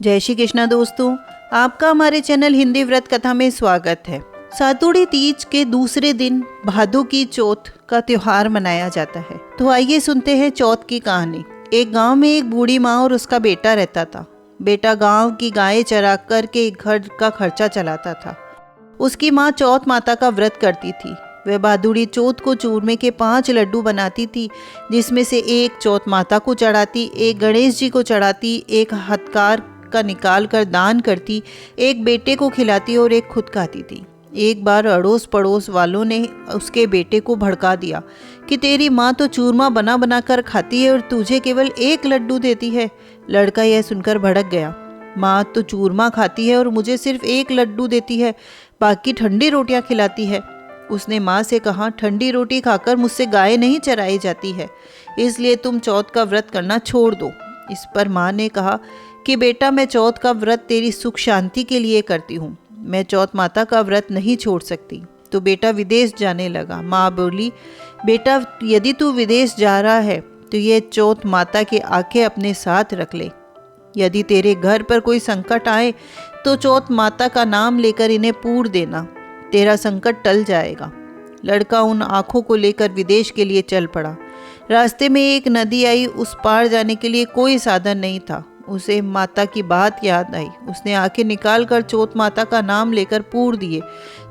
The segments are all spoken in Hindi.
जय श्री कृष्णा दोस्तों, आपका हमारे चैनल हिंदी व्रत कथा में स्वागत है। सातुड़ी तीज के दूसरे दिन भादों की चौथ का त्योहार मनाया जाता है। तो आइए सुनते हैं चौथ की कहानी। एक गांव में एक बूढ़ी माँ और उसका बेटा रहता था। बेटा गांव की गायें चरा कर के घर का खर्चा चलाता था। उसकी माँ चौथ माता का व्रत करती थी। वह भादुड़ी चौथ को चूरमे के 5 लड्डू बनाती थी, जिसमें से एक चौथ माता को चढ़ाती, एक गणेश जी को चढ़ाती, एक हथकार का निकाल कर दान करती, एक बेटे को खिलाती और एक खुद खाती थी। एक बार अड़ोस पड़ोस वालों ने उसके बेटे को भड़का दिया कि तेरी माँ तो चूरमा बना बना कर खाती है और तुझे केवल 1 लड्डू देती है। लड़का यह सुनकर भड़क गया। माँ तो चूरमा खाती है और मुझे सिर्फ 1 लड्डू देती है, बाकी ठंडी रोटियां खिलाती है। उसने माँ से कहा, ठंडी रोटी खाकर मुझसे गाय नहीं चराई जाती है, इसलिए तुम चौथ का व्रत करना छोड़ दो। इस पर माँ ने कहा कि बेटा, मैं चौथ का व्रत तेरी सुख शांति के लिए करती हूँ, मैं चौथ माता का व्रत नहीं छोड़ सकती। तो बेटा विदेश जाने लगा। माँ बोली, बेटा यदि तू विदेश जा रहा है तो ये चौथ माता की आंखें अपने साथ रख ले। यदि तेरे घर पर कोई संकट आए तो चौथ माता का नाम लेकर इन्हें पूर देना, तेरा संकट टल जाएगा। लड़का उन आंखों को लेकर विदेश के लिए चल पड़ा। रास्ते में एक नदी आई। उस पार जाने के लिए कोई साधन नहीं था। उसे माता की बात याद आई। उसने आंखें निकाल कर चौथ माता का नाम लेकर पूर दिए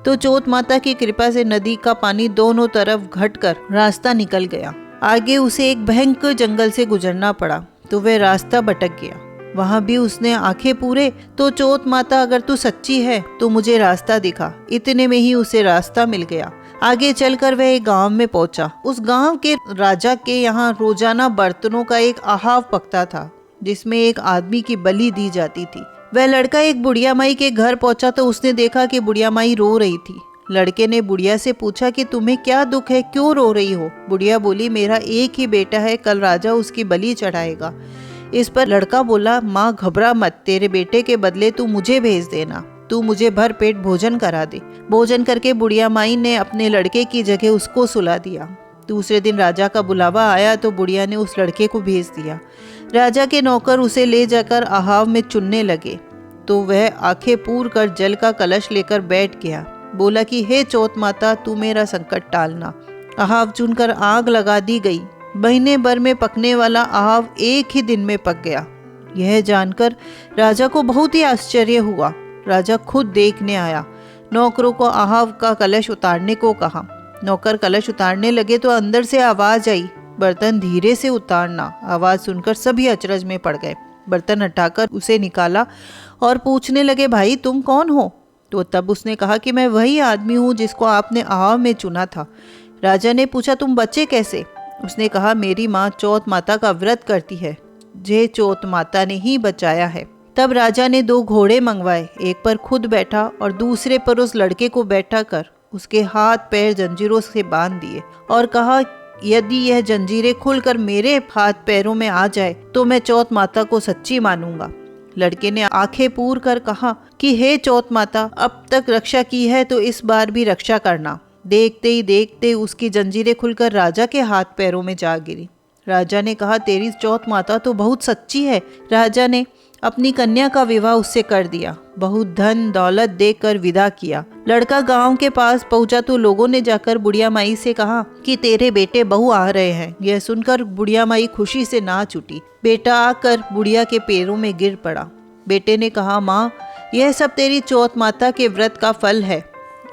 तो चौथ माता की कृपा से नदी का पानी दोनों तरफ घटकर रास्ता निकल गया। आगे उसे एक भयंकर जंगल से गुजरना पड़ा तो वह रास्ता भटक गया। वहां भी उसने आंखें पूरे तो चौथ माता, अगर तू सच्ची है तो मुझे रास्ता दिखा। इतने में ही उसे रास्ता मिल गया। आगे चलकर वह एक गांव में पहुंचा। उस गांव के राजा के यहाँ रोजाना बर्तनों का एक आहाव पकता था, जिसमें एक आदमी की बलि दी जाती थी। वह लड़का एक बुढ़िया माई के घर पहुंचा तो उसने देखा कि बुढ़िया माई रो रही थी। लड़के ने बुढ़िया से पूछा कि तुम्हें क्या दुख है, क्यों रो रही हो? बुढ़िया बोली, मेरा एक ही बेटा है, कल राजा उसकी बलि चढ़ाएगा। इस पर लड़का बोला, माँ घबरा मत, तेरे बेटे के बदले तू मुझे भेज देना, तू मुझे भर पेट भोजन करा दे। भोजन करके बुढ़िया माई ने अपने लड़के की जगह उसको सुला दिया। दूसरे दिन राजा का बुलावा आया तो बुढ़िया ने उस लड़के को भेज दिया। राजा के नौकर उसे ले जाकर आहाव में चुनने लगे तो वह आंखें पूर कर जल का कलश लेकर बैठ गया। बोला कि हे चौथ माता, तू मेरा संकट टालना। आहाव चुनकर आग लगा दी गई। महीने भर में पकने वाला आहाव एक ही दिन में पक गया। यह जानकर राजा को बहुत ही आश्चर्य हुआ। राजा खुद देखने आया। नौकरों को आहाव का कलश उतारने को कहा। नौकर कलश उतारने लगे तो अंदर से आवाज आई, बर्तन धीरे से उतारना। आवाज सुनकर सभी अचरज में पड़ गए। बर्तन हटाकर उसे निकाला और पूछने लगे, भाई तुम कौन हो? तो तब उसने कहा कि मैं वही आदमी हूँ जिसको आपने आहाव में चुना था। राजा ने पूछा, तुम बचे कैसे? उसने कहा, मेरी माँ चौथ माता का व्रत करती है, जे चौथ माता ने ही बचाया है। तब राजा ने 2 घोड़े मंगवाए, एक पर खुद बैठा और दूसरे पर उस लड़के को बैठा कर उसके हाथ पैर जंजीरों से बांध दिए और कहा, यदि यह जंजीरें खुलकर मेरे हाथ पैरों में आ जाए तो मैं चौथ माता को सच्ची मानूंगा। लड़के ने आंखें पूर कर कहा कि हे चौथ माता, अब तक रक्षा की है तो इस बार भी रक्षा करना। देखते ही देखते उसकी जंजीरें खुलकर राजा के हाथ पैरों में जा गिरी। राजा ने कहा, तेरी चौथ माता तो बहुत सच्ची है। राजा ने अपनी कन्या का विवाह उससे कर दिया। बहुत धन दौलत देकर विदा किया। लड़का गांव के पास पहुंचा तो लोगों ने जाकर बुढ़िया माई से कहा कि तेरे बेटे बहू आ रहे हैं। यह सुनकर बुढ़िया माई खुशी से नाच उठी। बेटा आकर बुढ़िया के पैरों में गिर पड़ा। बेटे ने कहा, माँ यह सब तेरी चौथ माता के व्रत का फल है।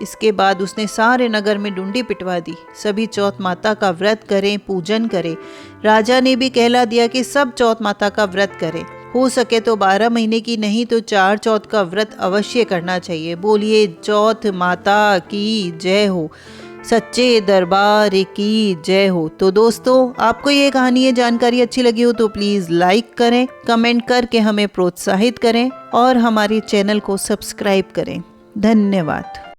इसके बाद उसने सारे नगर में डुंडी पिटवा दी। सभी चौथ माता का व्रत करें, पूजन करें। राजा ने भी कहला दिया कि सब चौथ माता का व्रत करें। हो सके तो 12 महीने की नहीं तो 4 चौथ का व्रत अवश्य करना चाहिए। बोलिए चौथ माता की जय हो, सच्चे दरबार की जय हो। तो दोस्तों, आपको ये कहानी, ये जानकारी अच्छी लगी हो तो प्लीज़ लाइक करें, कमेंट करके हमें प्रोत्साहित करें और हमारे चैनल को सब्सक्राइब करें। धन्यवाद।